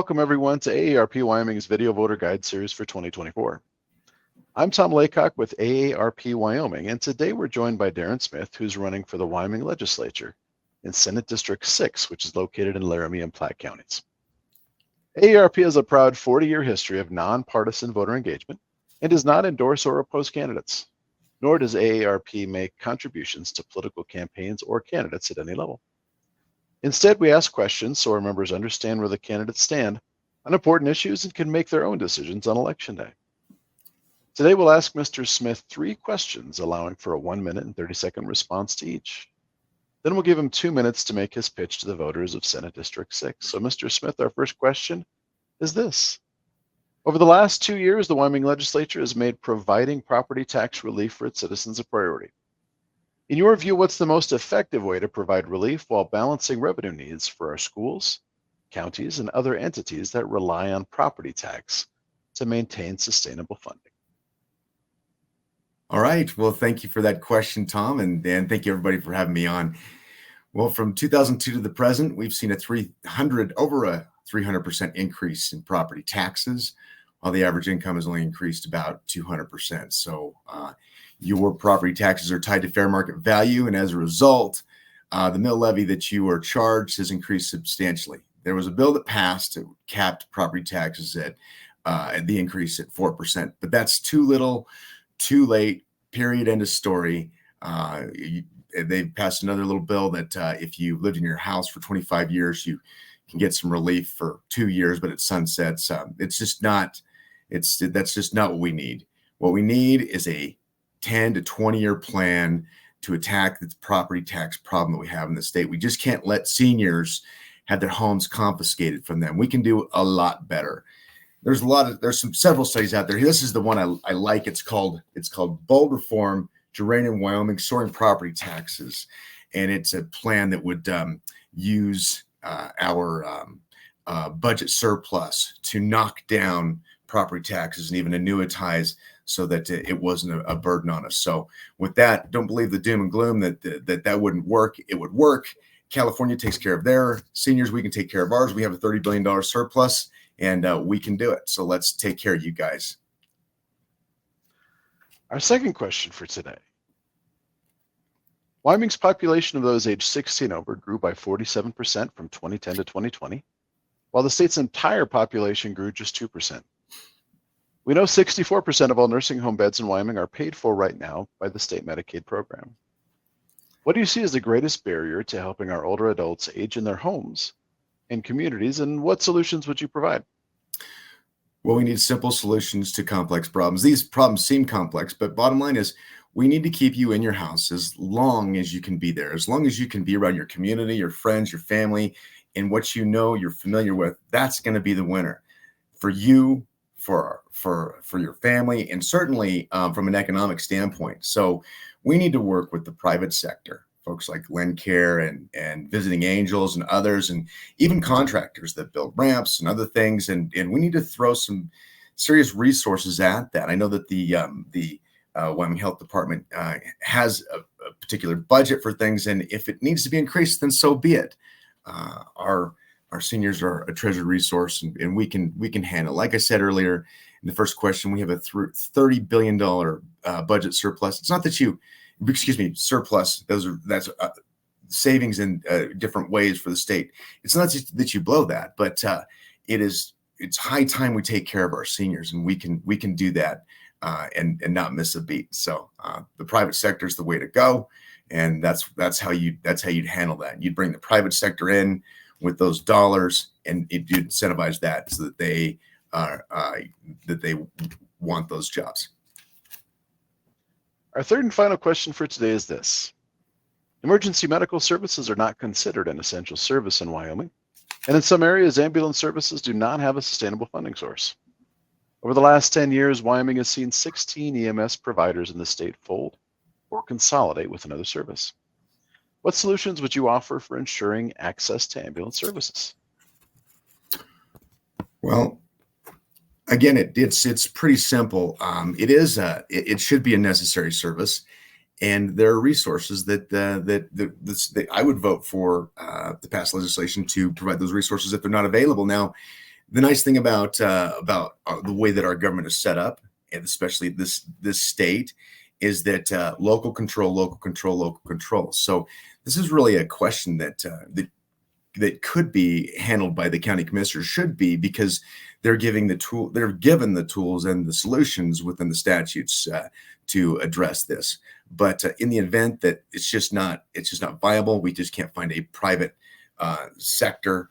welcome everyone to AARP Wyoming's Video Voter Guide Series for 2024. I'm Tom Laycock with AARP Wyoming, and today we're joined by Darin Smith, who's running for the Wyoming Legislature in Senate District 6, which is located in Laramie and Platte Counties. AARP has a proud 40-year history of nonpartisan voter engagement and does not endorse or oppose candidates, nor does AARP make contributions to political campaigns or candidates at any level. Instead, we ask questions so our members understand where the candidates stand on important issues and can make their own decisions on Election Day. Today, we'll ask Mr. Smith 3 questions, allowing for a 1-minute and 30-second response to each. Then we'll give him 2 minutes to make his pitch to the voters of Senate District 6. So, Mr. Smith, our first question is this. Over the last 2 years, the Wyoming Legislature has made providing property tax relief for its citizens a priority. In your view, what's the most effective way to provide relief while balancing revenue needs for our schools, counties, and other entities that rely on property tax to maintain sustainable funding? All right. Well, thank you for that question, Tom, and thank you everybody for having me on. Well, from 2002 to the present, we've seen over a 300% increase in property taxes, while the average income has only increased about 200%. So your property taxes are tied to fair market value, and as a result, the mill levy that you are charged has increased substantially. There was a bill that passed that capped property taxes at the increase at 4%, but that's too little, too late, period, end of story. They passed another little bill that if you lived in your house for 25 years, you can get some relief for 2 years, but it sunsets. That's just not what we need. What we need is a 10 to 20-year plan to attack the property tax problem that we have in the state. We just can't let seniors have their homes confiscated from them. We can do a lot better. There's several studies out there. This is the one I like. It's called Bold Reform to Rein in Wyoming Soaring Property Taxes, and it's a plan that would use our budget surplus to knock down property taxes and even annuitize so that it wasn't a burden on us. So with that, don't believe the doom and gloom that wouldn't work. It would work. California takes care of their seniors. We can take care of ours. We have a $30 billion surplus, and we can do it. So let's take care of you guys. Our second question for today. Wyoming's population of those aged 16 over grew by 47% from 2010 to 2020, while the state's entire population grew just 2%. We know 64% of all nursing home beds in Wyoming are paid for right now by the state Medicaid program. What do you see as the greatest barrier to helping our older adults age in their homes and communities, and what solutions would you provide? Well, we need simple solutions to complex problems. These problems seem complex, but bottom line is we need to keep you in your house as long as you can be there, as long as you can be around your community, your friends, your family, and what you know you're familiar with. That's going to be the winner for you, for your family, and certainly from an economic standpoint. So we need to work with the private sector, folks like LendCare and Visiting Angels and others, and even contractors that build ramps and other things. And we need to throw some serious resources at that. I know that the Wyoming Health Department has a particular budget for things, and if it needs to be increased, then so be it. Our seniors are a treasured resource, and we can handle. Like I said earlier in the first question, we have a $30 billion budget surplus. It's not that surplus. That's savings in different ways for the state. It's not that you blow that, but it's high time we take care of our seniors, and we can do that and not miss a beat. So the private sector is the way to go, and that's how you'd handle that. You'd bring the private sector in with those dollars, and you'd incentivize that so that they want those jobs. Our third and final question for today is this. Emergency medical services are not considered an essential service in Wyoming, and in some areas, ambulance services do not have a sustainable funding source. Over the last 10 years, Wyoming has seen 16 EMS providers in the state fold or consolidate with another service. What solutions would you offer for ensuring access to ambulance services? Well, again, it's pretty simple. It should be a necessary service, and there are resources that I would vote for to pass legislation to provide those resources if they're not available. Now, The nice thing about the way that our government is set up, and especially this state, is that local control, local control, local control. So this is really a question that could be handled by the county commissioners, should be, because they're given the tools and the solutions within the statutes to address this. But in the event that it's just not viable, we just can't find a private sector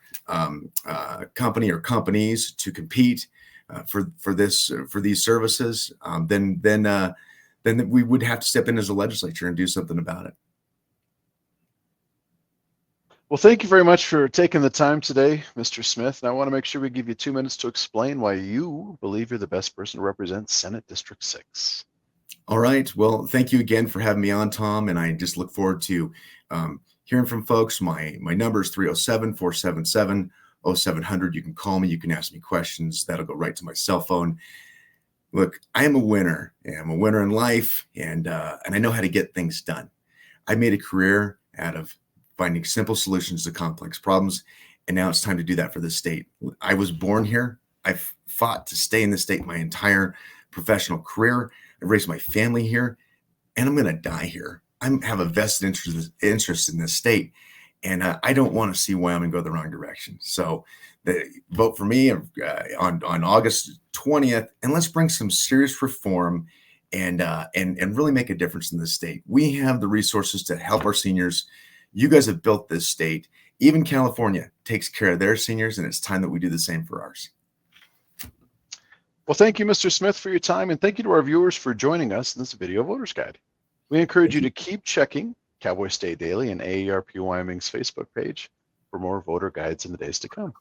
company or companies to compete for these services, then we would have to step in as a legislature and do something about it. Well, thank you very much for taking the time today, Mr. Smith. And I want to make sure we give you 2 minutes to explain why you believe you're the best person to represent Senate District 6. All right. Well, thank you again for having me on, Tom. And I just look forward to hearing from folks. My number is 307-477-0700. You can call me. You can ask me questions. That'll go right to my cell phone. Look, I am a winner. I'm a winner in life, and I know how to get things done. I made a career out of finding simple solutions to complex problems, and now it's time to do that for the state. I was born here. I've fought to stay in the state my entire professional career. I raised my family here, and I'm going to die here. I have a vested interest in this state, and I don't want to see Wyoming go the wrong direction. So vote for me on August 20th, and let's bring some serious reform and really make a difference in this state. We have the resources to help our seniors. You guys have built this state. Even California takes care of their seniors, and it's time that we do the same for ours. Well, thank you, Mr. Smith, for your time, and thank you to our viewers for joining us in this video voter's guide. We encourage you to keep checking Cowboy State Daily and AARP Wyoming's Facebook page for more voter guides in the days to come.